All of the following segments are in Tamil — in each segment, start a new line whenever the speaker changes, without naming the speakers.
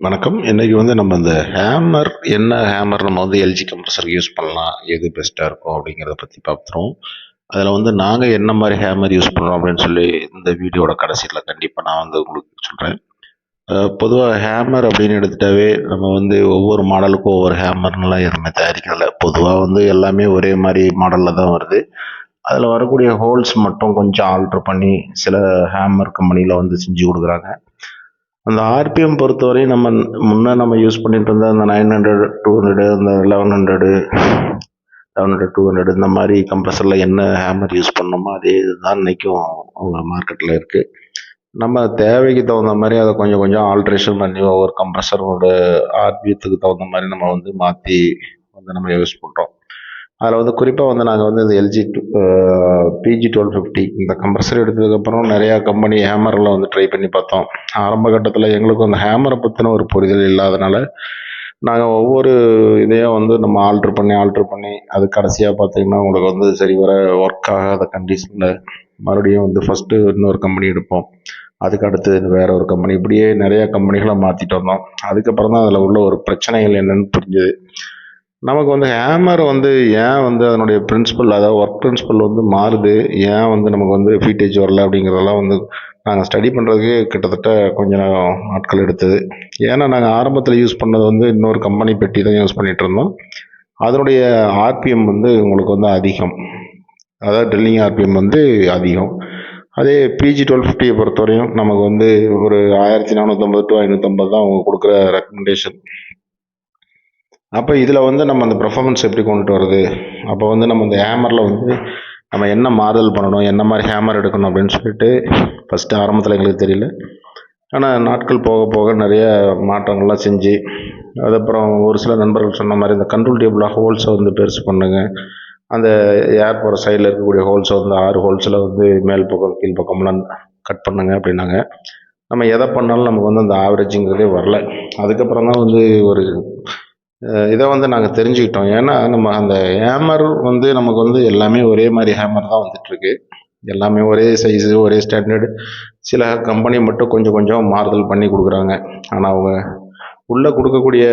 வணக்கம். இன்னைக்கு நம்ம இந்த ஹேமர் என்ன ஹேமர் நம்ம எல்ஜி கம்ப்ரஸருக்கு யூஸ் பண்ணலாம், எது பெஸ்ட்டாக இருக்கும் அப்படிங்கிறத பற்றி பார்த்துருவோம். அதில் நாங்கள் என்ன மாதிரி ஹேமர் யூஸ் பண்ணுறோம் அப்படின்னு சொல்லி இந்த வீடியோட கடைசியில் கண்டிப்பாக நான் உங்களுக்கு சொல்கிறேன். பொதுவாக ஹேமர் அப்படின்னு எடுத்துட்டாவே நம்ம ஒவ்வொரு மாடலுக்கும் ஒவ்வொரு ஹேமர்லாம் எதுவுமே தயாரிக்கிறதில்ல. பொதுவாக எல்லாமே ஒரே மாதிரி மாடலில் தான் வருது. அதில் வரக்கூடிய ஹோல்ஸ் மட்டும் கொஞ்சம் ஆல்ட்ரு பண்ணி சில ஹேமர் கம்பெனியில் செஞ்சு கொடுக்குறாங்க. அந்த ஆர்பிஎம் பொறுத்தவரை நம்ம யூஸ் பண்ணிட்டு இருந்த அந்த 900 200 அந்த 1100 700 200 இந்த மாதிரி கம்ப்ரஸரில் என்ன ஹேமர் யூஸ் பண்ணோமோ அதே இதுதான் இன்னைக்கும் மார்க்கெட்டில் இருக்குது. நம்ம தேவைக்கு தகுந்த மாதிரி அதை கொஞ்சம் கொஞ்சம் ஆல்ட்ரேஷன் பண்ணி ஒவ்வொரு கம்ப்ரஸரோட ஆர்பிஎத்துக்கு தகுந்த மாதிரி நம்ம மாற்றி நம்ம யூஸ் பண்ணுறோம். அதில் குறிப்பாக நாங்கள் இந்த எல்ஜி பிஜி 1250 இந்த கம்ப்ரஸர் எடுத்ததுக்கப்புறம் நிறையா கம்பெனி ஹேமரில் ட்ரை பண்ணி பார்த்தோம். ஆரம்ப கட்டத்தில் எங்களுக்கு அந்த ஹேமரை பற்றின ஒரு புரிதல் இல்லாதனால நாங்கள் ஒவ்வொரு இதையும் நம்ம ஆல்ட்ரு பண்ணி அது கடைசியாக பார்த்தீங்கன்னா உங்களுக்கு சரி வர ஒர்க் ஆகாத கண்டிஷனில் மறுபடியும் ஃபஸ்ட்டு இன்னொரு கம்பெனி எடுப்போம். அதுக்கு அடுத்து வேற ஒரு கம்பெனி, இப்படியே நிறையா கம்பெனிகளை மாற்றிட்டு வந்தோம். அதுக்கப்புறம் தான் அதில் உள்ள ஒரு பிரச்சனைகள் என்னென்னு புரிஞ்சுது. நமக்கு ஹேமர் ஏன் அதனுடைய பிரின்சிபல், அதாவது ஒர்க் பிரின்சிபல் மாறுது, ஏன் நமக்கு ஃபீட்டேஜ் வரல அப்படிங்கிறதெல்லாம் நாங்கள் ஸ்டடி பண்ணுறதுக்கே கிட்டத்தட்ட கொஞ்சம் நாட்கள் எடுத்தது. ஏன்னா நாங்கள் ஆரம்பத்தில் யூஸ் பண்ணது இன்னொரு கம்பெனி பெட்டி தான் யூஸ் பண்ணிகிட்டு இருந்தோம். அதனுடைய ஆர்பிஎம் உங்களுக்கு அதிகம், அதாவது ட்ரில்லிங் ஆர்பிஎம் அதிகம். அதே பிஜி 1250 பொறுத்தவரையும் நமக்கு ஒரு 1450 to 550 தான் அவங்க கொடுக்குற ரெக்கமெண்டேஷன். அப்போ இதில் நம்ம அந்த பெர்ஃபார்மன்ஸ் எப்படி கொண்டுட்டு வருது, அப்போ நம்ம இந்த ஹேமரில் நம்ம என்ன மாறுதல் பண்ணணும், என்ன மாதிரி ஹேமர் எடுக்கணும் அப்படின்னு சொல்லிட்டு ஃபஸ்ட்டு ஆரம்பத்தில் எங்களுக்கு தெரியல. ஆனால் நாட்கள் போக போக நிறைய மாற்றங்கள்லாம் செஞ்சு, அதுக்கப்புறம் ஒரு சில நண்பர்கள் சொன்ன மாதிரி இந்த கண்ட்ரோல் டேபிளாக ஹோல்ஸை பெருசு பண்ணுங்க, அந்த ஏர் போகிற சைடில் இருக்கக்கூடிய ஹோல்ஸை 6 ஹோல்ஸில் மேல் பக்கம் கீழ் பக்கம்லாம் கட் பண்ணுங்க அப்படின்னாங்க. நம்ம எதை பண்ணாலும் நமக்கு அந்த ஆவரேஜுங்கிறதே வரல. அதுக்கப்புறம் தான் ஒரு இதை நாங்கள் தெரிஞ்சுக்கிட்டோம். ஏன்னா நம்ம அந்த ஹேமர் நமக்கு எல்லாமே ஒரே மாதிரி ஹேமர் தான் வந்துட்டுருக்கு. எல்லாமே ஒரே சைஸு, ஒரே ஸ்டாண்டர்டு. சில கம்பெனி மட்டும் கொஞ்சம் கொஞ்சம் மாறுதல் பண்ணி கொடுக்குறாங்க. ஆனால் அவங்க உள்ளே கொடுக்கக்கூடிய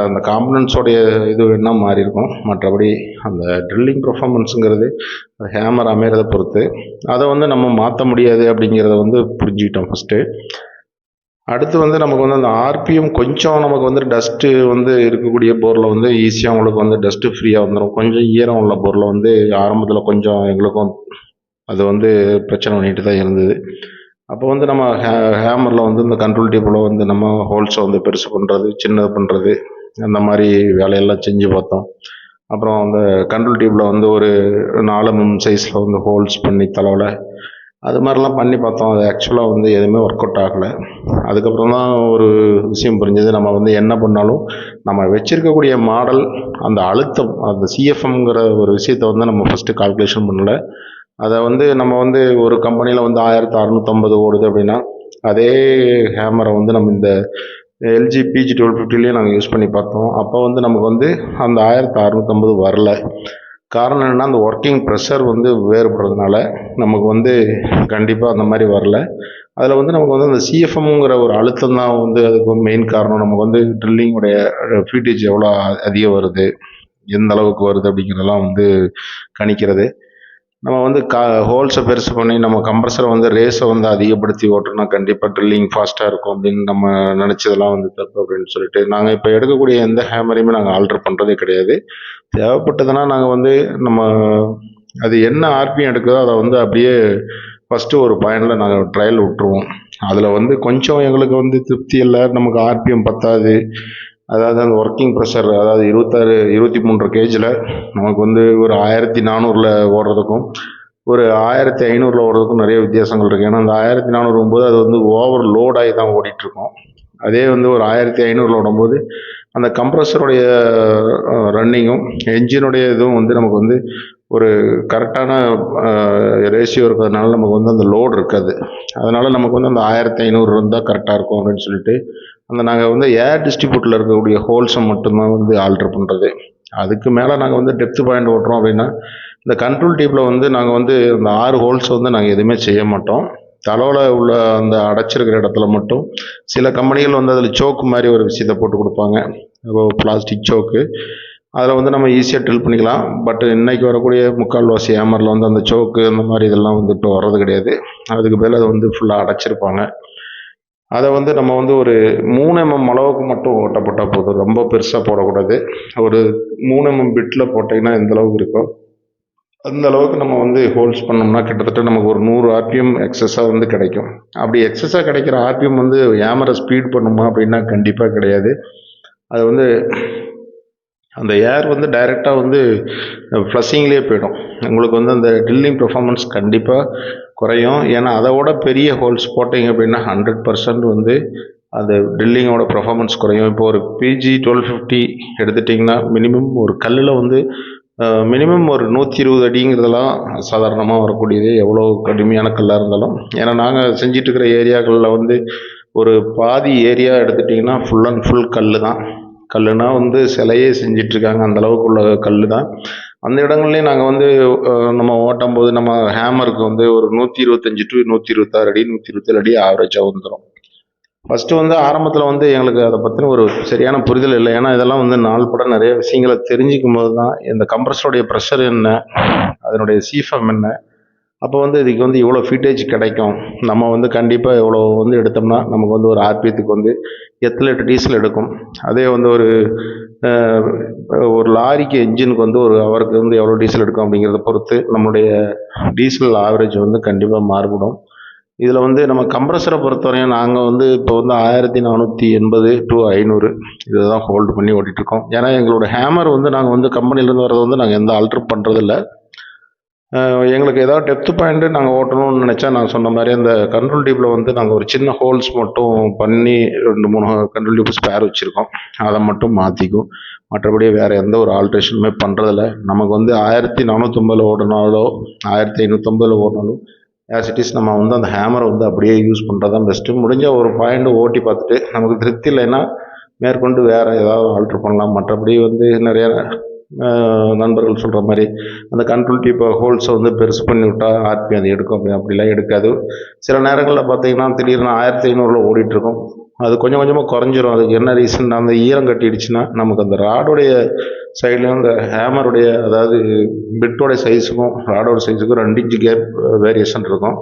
அந்த காம்பனன்ஸோடைய இது என்ன மாறி இருக்கும், மற்றபடி அந்த ட்ரில்லிங் பர்ஃபார்மன்ஸுங்கிறது அந்த ஹேமர் அமைகிறத பொறுத்து. அதை நம்ம மாற்ற முடியாது அப்படிங்கிறத புரிஞ்சுக்கிட்டோம் ஃபஸ்ட்டு. அடுத்து நமக்கு அந்த ஆர்பிஎம் கொஞ்சம் நமக்கு டஸ்ட்டு இருக்கக்கூடிய போரில் ஈஸியாக உங்களுக்கு டஸ்ட்டு ஃப்ரீயாக வந்துடும். கொஞ்சம் ஈரம் உள்ள போரில் ஆரம்பத்தில் கொஞ்சம் எங்களுக்கும் அது பிரச்சனை பண்ணிட்டு தான் இருந்தது. அப்போ நம்ம ஹேமரில் இந்த கண்ட்ரோல் டேபிளில் நம்ம ஹோல்ஸை பெருசு பண்ணுறது, சின்னது பண்ணுறது, அந்த மாதிரி வேலையெல்லாம் செஞ்சு பார்த்தோம். அப்புறம் அந்த கண்ட்ரோல் டியூப்பில் ஒரு 4 mm சைஸில் ஹோல்ஸ் பண்ணி தலைவில் அது மாதிரிலாம் பண்ணி பார்த்தோம். அது ஆக்சுவலாக எதுவுமே ஒர்க் அவுட் ஆகலை. அதுக்கப்புறம் தான் ஒரு விஷயம் புரிஞ்சது, நம்ம என்ன பண்ணாலும் நம்ம வச்சுருக்கக்கூடிய மாடல் அந்த அழுத்தம், அந்த சிஎஃப்எம்ங்கிற ஒரு விஷயத்தை நம்ம ஃபஸ்ட்டு கால்குலேஷன் பண்ணலை. அதை நம்ம ஒரு கம்பெனியில் 1650 ஓடுது அப்படின்னா, அதே ஹேமரை நம்ம இந்த எல்ஜி பிஜி 1250 நாங்கள் யூஸ் பண்ணி பார்த்தோம். அப்போ நமக்கு அந்த 1650 வரல. காரணம் என்னென்னா, அந்த ஒர்க்கிங் ப்ரெஷர் வேறுபடுறதுனால நமக்கு கண்டிப்பாக அந்த மாதிரி வரல. அதில் நமக்கு அந்த சிஎஃப்எம்ங்கிற ஒரு அழுத்தம் தான் அதுக்கு மெயின் காரணம். நமக்கு ட்ரில்லிங்குடைய ஃபீட்டேஜ் எவ்வளோ அதிகம் வருது, எந்த அளவுக்கு வருது அப்படிங்கிறதெல்லாம் கணிக்கிறது. நம்ம ஹோல்ஸை பெருசு பண்ணி நம்ம கம்ப்ரஸரை ரேஸை அதிகப்படுத்தி ஓட்டுறோம்னா கண்டிப்பாக ட்ரில்லிங் ஃபாஸ்ட்டாக இருக்கும் அப்படின்னு நம்ம நினச்சதெல்லாம் தப்பு அப்படின்னு சொல்லிட்டு நாங்கள் இப்போ எடுக்கக்கூடிய எந்த ஹேமரையுமே நாங்கள் ஆல்ட்ரு பண்ணுறதே கிடையாது. தேவைப்பட்டதுன்னா நாங்கள் நம்ம அது என்ன ஆர்பிஎம் எடுக்குதோ அதை அப்படியே ஃபஸ்ட்டு ஒரு பாயிண்டில் நாங்கள் ட்ரையல் விட்டுருவோம். அதில் கொஞ்சம் எங்களுக்கு திருப்தி இல்லை, நமக்கு ஆர்பிஎம் பத்தாது, அதாவது அந்த ஒர்க்கிங் ப்ரெஷர், அதாவது 23 கேஜில் நமக்கு ஒரு 1400 ஓடுறதுக்கும் ஒரு 1500 ஓடுறதுக்கும் நிறைய வித்தியாசங்கள் இருக்குது. ஏன்னா அந்த 1400 போது அது ஓவர் லோட் ஆகி தான் ஓடிட்டுருக்கோம். அதே ஒரு 1500 ஓடும்போது அந்த கம்ப்ரஸருடைய ரன்னிங்கும் என்ஜினுடைய இதுவும் நமக்கு ஒரு கரெக்டான ரேஷியோ இருக்கிறதுனால நமக்கு அந்த லோடு இருக்காது. அதனால் நமக்கு அந்த 1500 இருந்தால் கரெக்டாக இருக்கும் அப்படின்னு சொல்லிட்டு நாங்கள் ஏர் டிஸ்ட்ரிபியூட்டில் இருக்கக்கூடிய ஹோல்ஸை மட்டும்தான் ஆல்ட்ரு பண்ணுறது. அதுக்கு மேலே நாங்கள் டெப்த் பாயிண்ட் ஓட்டுறோம் அப்படின்னா இந்த கண்ட்ரோல் டியூப்பில் நாங்கள் அந்த 6 ஹோல்ஸ் நாங்கள் எதுவுமே செய்ய மாட்டோம். தலோல உள்ள அந்த அடைச்சிருக்கிற இடத்துல மட்டும் சில கம்பெனிகள் வந்து அதில் சோக்கு மாதிரி ஒரு விஷயத்தை போட்டு கொடுப்பாங்க, பிளாஸ்டிக் சோக்கு. அதில் வந்து நம்ம ஈஸியாக ட்ரில் பண்ணிக்கலாம். பட் இன்னைக்கு வரக்கூடிய முக்கால்வாசி ஹேமரில் வந்து அந்த சோக்கு அந்த மாதிரி இதெல்லாம் வந்து இப்போ வர்றது கிடையாது. அதுக்கு பதில் அதை வந்து ஃபுல்லாக அடைச்சிருப்பாங்க. அதை வந்து நம்ம வந்து ஒரு 3 mm அளவுக்கு மட்டும் ஓட்டப்பட்டால் போதும், ரொம்ப பெருசாக போடக்கூடாது. ஒரு 3 mm பிட்டில் போட்டிங்கன்னா எந்த அளவுக்கு இருக்கோ அந்த அளவுக்கு நம்ம வந்து ஹோல்ஸ் பண்ணோம்னா கிட்டத்தட்ட நமக்கு ஒரு 100 ஆர்பிஎம் எக்ஸஸாக வந்து கிடைக்கும். அப்படி எக்ஸஸாக கிடைக்கிற ஆர்பிஎம் வந்து ஹேமரை ஸ்பீட் பண்ணுமா அப்படின்னா கண்டிப்பாக கிடையாது. அது வந்து அந்த ஏர் வந்து டைரெக்டாக வந்து ஃப்ளஷிங்லேயே போயிடும். உங்களுக்கு வந்து அந்த ட்ரில்லிங் பெர்ஃபார்மன்ஸ் கண்டிப்பாக குறையும். ஏன்னா அதோட பெரிய ஹோல்ஸ் போட்டிங்க அப்படின்னா 100% வந்து அந்த ட்ரில்லிங்கோட பெர்ஃபார்மன்ஸ் குறையும். இப்போ ஒரு பிஜி 1250 எடுத்துட்டிங்கன்னா மினிமம் ஒரு கல்லில் வந்து மினிமம் ஒரு 120 அடிங்கிறதெல்லாம் சாதாரணமாக வரக்கூடியது, எவ்வளோ கடுமையான கல்லாக இருந்தாலும். ஏன்னா நாங்கள் செஞ்சிட்டு இருக்கிற ஏரியாக்களில் வந்து ஒரு பாதி ஏரியா எடுத்துட்டிங்கன்னா ஃபுல் அண்ட் ஃபுல் கல் தான். கல்லுனா வந்து சிலையே செஞ்சிட்ருக்காங்க, அந்த அளவுக்கு உள்ள கல் தான். அந்த இடங்கள்லேயும் நாங்கள் வந்து நம்ம ஓட்டும் போது நம்ம ஹேமருக்கு வந்து ஒரு 125 டு 126 அடி 127 அடி ஆவரேஜாக வந்துடும். ஃபஸ்ட்டு வந்து ஆரம்பத்தில் வந்து எங்களுக்கு அதை பற்றின ஒரு சரியான புரிதல் இல்லை. ஏன்னா இதெல்லாம் வந்து நாள் பட நிறைய விஷயங்களை தெரிஞ்சுக்கும் போது தான் இந்த கம்ப்ரஸருடைய ப்ரெஷர் என்ன, அதனுடைய சீஃபம் என்ன, அப்போ வந்து இதுக்கு வந்து இவ்வளோ ஃபீட்டேஜ் கிடைக்கும், நம்ம வந்து கண்டிப்பாக இவ்வளோ வந்து எடுத்தோம்னா நமக்கு வந்து ஒரு ஆர்பிஎத்துக்கு வந்து எத்தனை லிட்டர் டீசல் எடுக்கும். அதே வந்து ஒரு லாரிக்கு என்ஜினுக்கு வந்து ஒரு ஹவருக்கு வந்து எவ்வளோ டீசல் எடுக்கும் அப்படிங்கிறத பொறுத்து நம்மளுடைய டீசல் ஆவரேஜ் வந்து கண்டிப்பாக மாறுபடும். இதில் வந்து நம்ம கம்ப்ரஸரை பொறுத்தவரையும் நாங்கள் வந்து இப்போ வந்து 1480 டு 500 இதை தான் ஹோல்டு பண்ணி ஓட்டிகிட்ருக்கோம். ஏன்னா எங்களோட ஹேமர் வந்து நாங்கள் வந்து கம்பெனிலேருந்து வரது வந்து நாங்கள் எந்த ஆல்ட்ரு பண்ணுறதில்ல. எங்களுக்கு ஏதாவது டெப்த் பாயிண்ட்டு நாங்கள் ஓட்டணும்னு நினச்சா நான் சொன்ன மாதிரி அந்த கண்ட்ரோல் டியூப்பில் வந்து நாங்கள் ஒரு சின்ன ஹோல்ஸ் மட்டும் பண்ணி 2-3 கண்ட்ரோல் டியூப் ஸ்பேர் வச்சுருக்கோம், அதை மட்டும் மாற்றிக்கும். மற்றபடி வேறு எந்த ஒரு ஆல்ட்ரேஷனுமே பண்ணுறதில்ல. நமக்கு வந்து 1450 ஓடினாலோ 1550 ஓடினாலும் ஆஸ் இட் இஸ் நம்ம வந்து அந்த ஹேமரை வந்து அப்படியே யூஸ் பண்ணுறது தான் பெஸ்ட்டு. முடிஞ்ச ஒரு பாயிண்ட் ஓட்டி பார்த்துட்டு நமக்கு திருப்தி இல்லைன்னா மேற்கொண்டு வேறு ஏதாவது ஆல்ட்ரு பண்ணலாம். மற்றபடி வந்து நிறைய நண்பர்கள் சொல்கிற மாதிரி அந்த கண்ட்ரோல் டியூப்பை ஹோல்ஸை வந்து பெருசு பண்ணி விட்டால் ஆர்பி அது எடுக்கும் அப்படிலாம் எடுக்காது. சில நேரங்களில் பார்த்தீங்கன்னா திடீர்னு 1500 ஓடிட்டுருக்கும், அது கொஞ்சம் கொஞ்சமாக குறைஞ்சிரும். அதுக்கு என்ன ரீசன், அந்த ஈரம் கட்டிடுச்சுன்னா நமக்கு அந்த ராடோடைய சைட்லேயும் அந்த ஹேமருடைய அதாவது பிட்டோடைய சைஸுக்கும் ராடோட சைஸுக்கும் 2 இன்ச்சு கேப் வேரியேஷன் இருக்கும்.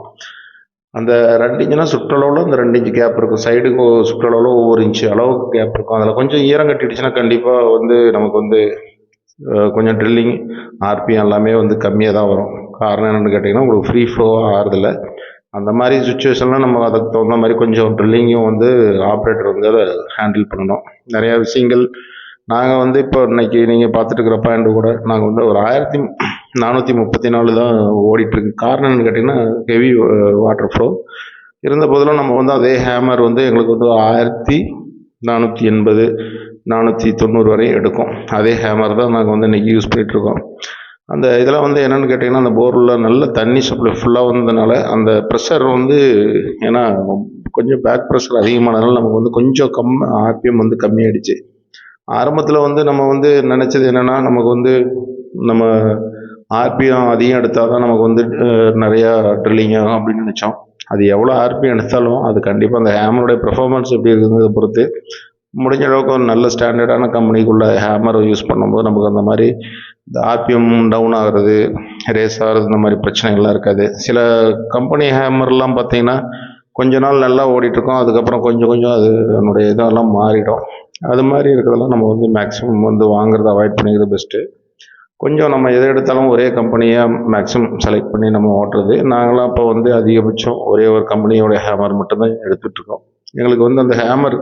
அந்த 2 இன்ச்சுனா சுற்றளவில் அந்த 2 இன்ச்சு கேப் இருக்கும், சைடுக்கு சுற்றளவில் ஒவ்வொரு இன்ச்சு அளவுக்கு கேப் இருக்கும். அதில் கொஞ்சம் ஈரம் கட்டிடுச்சுன்னா கண்டிப்பாக வந்து நமக்கு வந்து கொஞ்சம் ட்ரில்லிங் ஆர்பிஎம் எல்லாமே வந்து கம்மியாக தான் வரும். காரணம் என்னென்னு கேட்டிங்கன்னா உங்களுக்கு ஃப்ரீ ஃப்ளோவாக ஆகிறதில்ல. அந்த மாதிரி சுச்சுவேஷனில் நம்ம அதுக்கு தகுந்த மாதிரி கொஞ்சம் ட்ரில்லிங்கும் வந்து ஆப்ரேட்டர் வந்து அதை ஹேண்டில் பண்ணணும். நிறையா விஷயங்கள் நாங்கள் வந்து இப்போ இன்னைக்கு நீங்கள் பார்த்துட்டு இருக்கிற பாயிண்ட் கூட நாங்கள் வந்து ஒரு 1434 தான் ஓடிட்டுருக்கு. காரணம் என்னென்னு கேட்டிங்கன்னா ஹெவி வாட்டர் ஃப்ளோ இருந்த போதிலும் நம்ம வந்து அதே ஹேமர் வந்து எங்களுக்கு வந்து 1480 490 வரையும் எடுக்கும். அதே ஹேமர் தான் நாங்கள் வந்து இன்றைக்கி யூஸ் பண்ணிகிட்ருக்கோம். அந்த இதெல்லாம் வந்து என்னென்னு கேட்டிங்கன்னா அந்த போரில் நல்ல தண்ணி சப்ளை ஃபுல்லாக வந்ததுனால அந்த ப்ரெஷர் வந்து, ஏன்னா கொஞ்சம் பேக் ப்ரெஷர் அதிகமானதுனால நமக்கு வந்து கொஞ்சம் ஆர்பிஎம் வந்து கம்மியாயிடுச்சு. ஆரம்பத்தில் வந்து நம்ம வந்து நினச்சது என்னென்னா நமக்கு வந்து நம்ம ஆர்பிஎம் அதிகம் எடுத்தால் தான் நமக்கு வந்து நிறையா ட்ரில்லிங் ஆகும் அப்படின்னு நினச்சோம். அது எவ்வளோ ஆர்பிஎம் எடுத்தாலும் அது கண்டிப்பாக அந்த ஹேமருடைய பெர்ஃபார்மன்ஸ் எப்படி இருக்குங்கிறத பொறுத்து முடிஞ்ச அளவுக்கு ஒரு நல்ல ஸ்டாண்டர்டான கம்பெனிக்குள்ள ஹேமரை யூஸ் பண்ணும்போது நமக்கு அந்த மாதிரி இந்த ஆர்பிஎம் டவுன் ஆகிறது, ரேஸ் ஆகிறது, இந்த மாதிரி பிரச்சனைகள்லாம் இருக்காது. சில கம்பெனி ஹேமர்லாம் பார்த்தீங்கன்னா கொஞ்ச நாள் நல்லா ஓடிட்டுருக்கோம், அதுக்கப்புறம் கொஞ்சம் கொஞ்சம் அது அதனுடைய இதெல்லாம் மாறிடும். அது மாதிரி இருக்கிறதெல்லாம் நம்ம வந்து மேக்ஸிமம் வந்து வாங்குறத அவாய்ட் பண்ணிக்கிறது பெஸ்ட்டு. கொஞ்சம் நம்ம எதை எடுத்தாலும் ஒரே கம்பெனியாக மேக்ஸிமம் செலக்ட் பண்ணி நம்ம ஓட்டுறது. நாங்களாம் இப்போ வந்து அதிகபட்சம் ஒரே ஒரு கம்பெனியோடைய ஹேமர் மட்டும்தான் எடுத்துகிட்ருக்கோம். எங்களுக்கு வந்து அந்த ஹேமர்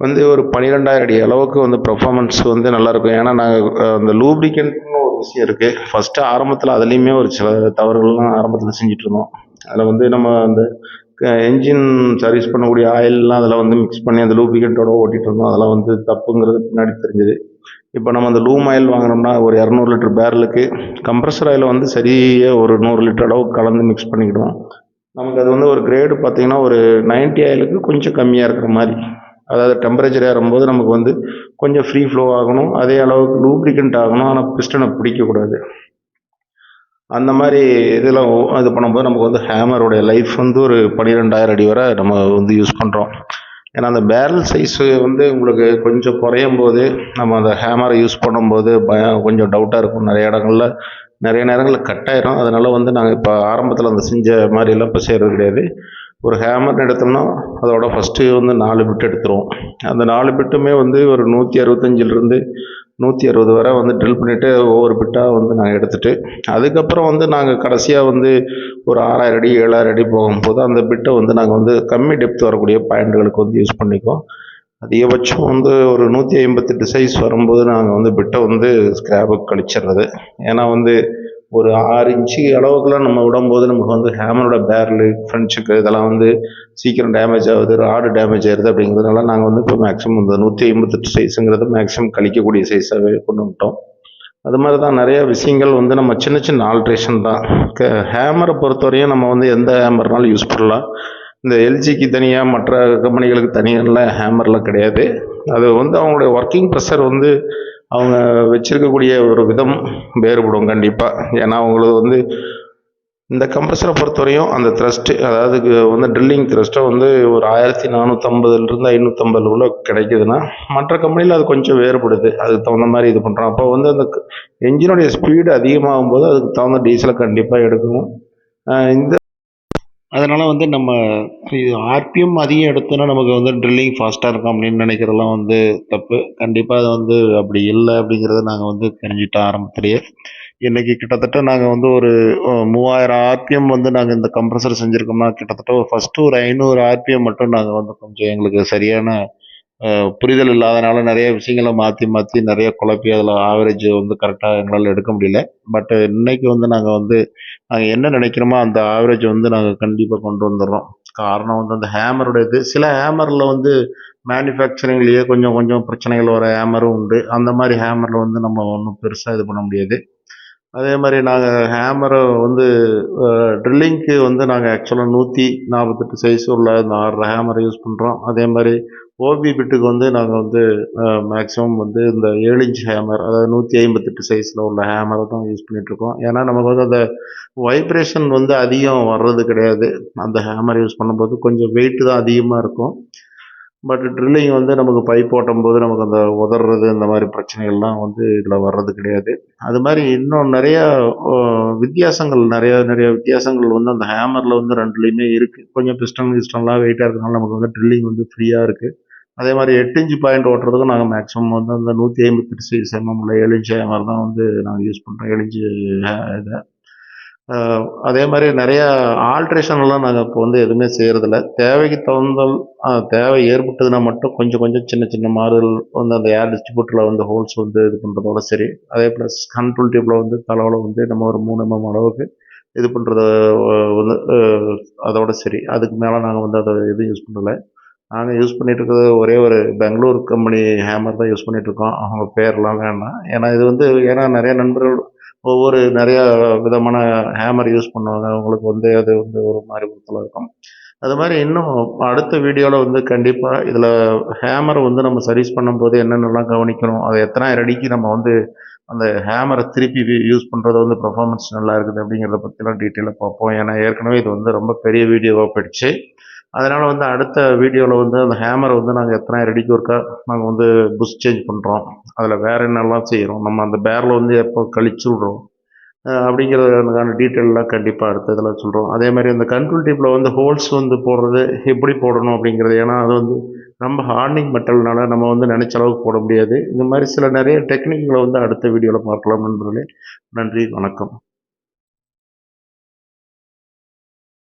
வந்து ஒரு 12,000 அடி அளவுக்கு வந்து பெர்ஃபார்மன்ஸ் வந்து நல்லாயிருக்கும். ஏன்னா நாங்கள் அந்த லூப்ரிகன்ட்னு ஒரு விஷயம் இருக்குது. ஃபஸ்ட்டு ஆரம்பத்தில் அதுலேயுமே ஒரு சில தவறுகள்லாம் ஆரம்பத்தில் செஞ்சிட்ருந்தோம். அதில் வந்து நம்ம அந்த என்ஜின் சர்வீஸ் பண்ணக்கூடிய ஆயிலெலாம் அதில் வந்து மிக்ஸ் பண்ணி அந்த லூப்ரிகன்ட்டோட ஓட்டிகிட்டு இருந்தோம். அதெல்லாம் வந்து தப்புங்கிறது பின்னாடி தெரிஞ்சுது. இப்போ நம்ம அந்த லூம் ஆயில் வாங்கினோம்னா ஒரு 200 லிட்டர் பேரலுக்கு கம்ப்ரஸர் ஆயில் வந்து சரியாக ஒரு 100 லிட்டர் அளவுக்கு கலந்து மிக்ஸ் பண்ணிக்கிடுவோம். நமக்கு அது வந்து ஒரு கிரேடு பார்த்திங்கன்னா ஒரு 90 ஆயிலுக்கு கொஞ்சம் கம்மியாக இருக்கிற மாதிரி, அதாவது டெம்பரேச்சர் ஏறும்போது நமக்கு வந்து கொஞ்சம் ஃப்ரீ ஃப்ளோ ஆகணும், அதே அளவுக்கு லூப்ரிகன்ட் ஆகணும், ஆனால் பிஸ்டனை பிடிக்கக்கூடாது. அந்த மாதிரி இதெல்லாம் இது பண்ணும்போது நமக்கு வந்து ஹேமருடைய லைஃப் வந்து ஒரு 12,000 அடி வரை நம்ம வந்து யூஸ் பண்ணுறோம். ஏன்னா அந்த பேரல் சைஸு வந்து உங்களுக்கு கொஞ்சம் குறையும் போது நம்ம அந்த ஹேமரை யூஸ் பண்ணும்போது கொஞ்சம் டவுட்டாக இருக்கும். நிறைய இடங்கள்ல நிறைய நேரங்களில் கட் ஆயிரும். அதனால வந்து நாங்கள் இப்போ ஆரம்பத்தில் அந்த செஞ்ச மாதிரிலாம் இப்போ செய்கிறது கிடையாது. ஒரு ஹேமர்னு எடுத்தோம்னா அதோட ஃபஸ்ட்டு வந்து 4 பிட் எடுத்துருவோம். அந்த 4 பிட்டுமே வந்து ஒரு 165லிருந்து 160 வரை வந்து ட்ரில் பண்ணிவிட்டு ஒவ்வொரு பிட்டாக வந்து நாங்கள் எடுத்துகிட்டு அதுக்கப்புறம் வந்து நாங்கள் கடைசியாக வந்து ஒரு 6,000 அடி 7,000 அடி போகும்போது அந்த பிட்டை வந்து நாங்கள் வந்து கம்மி டெப்த் வரக்கூடிய பாயிண்ட்களுக்கு வந்து யூஸ் பண்ணிக்குவோம். அதிகபட்சம் வந்து ஒரு 158 சைஸ் வரும்போது நாங்கள் வந்து பிட்டை வந்து ஸ்கிராப்புக்கு கழிச்சிடுறது. ஏன்னா வந்து ஒரு 6 இன்ச்சு அளவுக்குலாம் நம்ம விடும்போது நமக்கு வந்து ஹேமரோட பேரலு ஃப்ரெண்ட்ஸுக்கு இதெல்லாம் வந்து சீக்கிரம் டேமேஜ் ஆகுது, ராடு டேமேஜ் ஆயிடுது. அப்படிங்கிறதுனால நாங்கள் வந்து இப்போ மேக்ஸிமம் இந்த 158 சைஸுங்கிறது மேக்ஸிமம் கழிக்கக்கூடிய சைஸாகவே கொண்டு வந்துட்டோம். அது மாதிரி தான் நிறைய விஷயங்கள் வந்து நம்ம சின்ன சின்ன ஆல்ட்ரேஷன் தான். ஹேமரை பொறுத்தவரையும் நம்ம வந்து எந்த ஹேமர்னாலும் யூஸ் பண்ணலாம். இந்த எல்ஜிக்கு தனியாக மற்ற கம்பெனிகளுக்கு தனியாக ஹேமர்லாம் கிடையாது. அது வந்து அவங்களுடைய ஒர்க்கிங் ப்ரெஷர் வந்து அவங்க வச்சிருக்கக்கூடிய ஒரு விதம் வேறுபடும் கண்டிப்பாக. ஏன்னா அவங்களுக்கு வந்து இந்த கம்ப்ரஸரை பொறுத்தவரையும் அந்த த்ரஸ்ட்டு அதாவது வந்து ட்ரில்லிங் த்ரஸ்ட்டை வந்து ஒரு 1450லேருந்து 550 கிடைக்குதுன்னா மற்ற கம்பெனியில் அது கொஞ்சம் வேறுபடுது. அதுக்கு தகுந்த மாதிரி இது பண்ணுறோம். அப்போ வந்து அந்த என்ஜினுடைய ஸ்பீடு அதிகமாகும் போது அதுக்கு தகுந்த டீசலை கண்டிப்பாக எடுக்கணும். இந்த அதனால் வந்து நம்ம இது ஆர்பிஎம் அதிகம் எடுத்தோன்னா நமக்கு வந்து ட்ரில்லிங் ஃபாஸ்ட்டாக இருக்கும் அப்படின்னு நினைக்கிறதெல்லாம் வந்து தப்பு. கண்டிப்பாக அது வந்து அப்படி இல்லை அப்படிங்கிறத நாங்கள் வந்து தெரிஞ்சுட்டோம் ஆரம்பத்திலேயே. இன்றைக்கி கிட்டத்தட்ட நாங்கள் வந்து ஒரு 3000 ஆர்பிஎம் வந்து நாங்கள் இந்த கம்ப்ரஸர் செஞ்சுருக்கோம்னா கிட்டத்தட்ட ஃபஸ்ட்டு ஒரு 500 ஆர்பிஎம் மட்டும் நாங்கள் வந்து கொஞ்சம் எங்களுக்கு சரியான புரிதல் இல்லாதனால நிறைய விஷயங்களை மாற்றி மாற்றி நிறைய குழப்பி அதில் ஆவரேஜ் வந்து கரெக்டாக எங்களால் எடுக்க முடியல. பட் இன்னைக்கு வந்து நாங்கள் வந்து நாங்கள் என்ன நினைக்கிறோமோ அந்த ஆவரேஜ் வந்து நாங்கள் கண்டிப்பாக கொண்டு வந்துடுறோம். காரணம் வந்து அந்த ஹேமரோட இது சில ஹேமரில் வந்து மேனுஃபேக்சரிங்லேயே கொஞ்சம் கொஞ்சம் பிரச்சனைகள் வர ஹேமரும் உண்டு. அந்த மாதிரி ஹேமரில் வந்து நம்ம ஒன்றும் பெருசாக இது பண்ண முடியாது. அதே மாதிரி நாங்கள் ஹேமரை வந்து ட்ரில்லிங்க்கு வந்து நாங்கள் ஆக்சுவலாக 148 சைஸ் உள்ள இந்த 6 ஹேமரை யூஸ் பண்ணுறோம். அதே மாதிரி ஓபி பிட்டுக்கு வந்து நாங்கள் வந்து மேக்ஸிமம் வந்து இந்த 7 இன்ச் ஹேமர் அதாவது 158 சைஸில் உள்ள ஹேமரை தான் யூஸ் பண்ணிகிட்ருக்கோம். ஏன்னா நமக்கு வந்து அந்த வைப்ரேஷன் வந்து அதிகம் வர்றது கிடையாது. அந்த ஹேமர் யூஸ் பண்ணும்போது கொஞ்சம் வெயிட்டு தான் அதிகமாக இருக்கும். பட் ட்ரில்லிங் வந்து நமக்கு பைப் ஓட்டும்போது நமக்கு அந்த உதறது இந்த மாதிரி பிரச்சனைகள்லாம் வந்து இதில் வர்றது கிடையாது. அது மாதிரி இன்னும் நிறையா வித்தியாசங்கள் நிறைய நிறைய வித்தியாசங்கள் வந்து அந்த ஹேமரில் வந்து 2லேயுமே இருக்குது. கொஞ்சம் கிறிஸ்டன்லாம் வெயிட்டாக இருக்கிறதுனால நமக்கு வந்து ட்ரில்லிங் வந்து ஃப்ரீயாக இருக்குது. அதே மாதிரி 8 இன்ச் பாயிண்ட் ஓட்டுறதுக்கும் நாங்கள் மேக்ஸிமம் வந்து அந்த 158 சைஸ் உள்ள 7 இன்ச் ஹேமர் தான் வந்து நாங்கள் யூஸ் பண்ணுறோம். 7 இன்ச்சு இதை அதே மாதிரி நிறையா ஆல்ட்ரேஷன்லாம் நாங்கள் இப்போ வந்து எதுவுமே செய்கிறதில்ல. தேவைக்கு தகுந்தால் தேவை ஏற்பட்டதுன்னா மட்டும் கொஞ்சம் கொஞ்சம் சின்ன சின்ன மாறுதல் வந்து அந்த ஏர் டிஸ்ட்ரிபியூட்டரில் வந்து ஹோல்ஸ் வந்து இது பண்ணுறதோட சரி. அதே ப்ளஸ் கண்ட்ரோல் டியூப்பில் வந்து தளவில் வந்து நம்ம ஒரு 3 mm அளவுக்கு இது பண்ணுறத வந்து அதோட சரி. அதுக்கு மேலே நாங்கள் வந்து அதை எதுவும் யூஸ் பண்ணலை. நாங்கள் யூஸ் பண்ணிகிட்டு இருக்கிறது ஒரே ஒரு பெங்களூர் கம்பெனி ஹேமர் தான் யூஸ் பண்ணிகிட்ருக்கோம். அவங்க பேர்லாம் வேண்டாம். ஏன்னா இது வந்து ஏன்னா நிறைய நண்பர்கள் ஒவ்வொரு நிறையா விதமான ஹேமர் யூஸ் பண்ணுவாங்க. அவங்களுக்கு வந்து அது வந்து ஒரு மாதிரி பொறுத்தல இருக்கும். அது மாதிரி இன்னும் அடுத்த வீடியோவில் வந்து கண்டிப்பாக இதில் ஹேமரை வந்து நம்ம சர்வீஸ் பண்ணும்போது என்னென்னலாம் கவனிக்கணும், அதை எத்தனாயிரம் அடிக்கு நம்ம வந்து அந்த ஹேமரை திருப்பி யூஸ் பண்ணுறது வந்து பர்ஃபார்மன்ஸ் நல்லா இருக்குது அப்படிங்கிறத பற்றிலாம் டீட்டெயிலாக பார்ப்போம். ஏன்னா ஏற்கனவே இது வந்து ரொம்ப பெரிய வீடியோவாக போயிடுச்சு. அதனால் வந்து அடுத்த வீடியோவில் வந்து அந்த ஹேமரை வந்து நாங்கள் எத்தனாயிரம் அடிக்கு ஒருக்கா நாங்கள் வந்து புஷ் சேஞ்ச் பண்ணுறோம், அதில் வேறு என்னெல்லாம் செய்கிறோம், நம்ம அந்த பேரில் வந்து எப்போ கழிச்சு விட்றோம் அப்படிங்கிறதுக்கான டீட்டெயிலெலாம் கண்டிப்பாக அடுத்த இதில் சொல்கிறோம். அதே மாதிரி அந்த கண்ட்ரோல் டியூப்பில் வந்து ஹோல்ஸ் வந்து போடுறது எப்படி போடணும் அப்படிங்கிறது. ஏன்னா அது வந்து ரொம்ப ஹார்ட்னிங் மெட்டல்னால நம்ம வந்து நினச்ச அளவுக்கு போட முடியாது. இந்த மாதிரி சில நிறைய டெக்னிக்களை வந்து அடுத்த வீடியோவில் பார்க்கலாம் நண்பர்களே. நன்றி, வணக்கம்.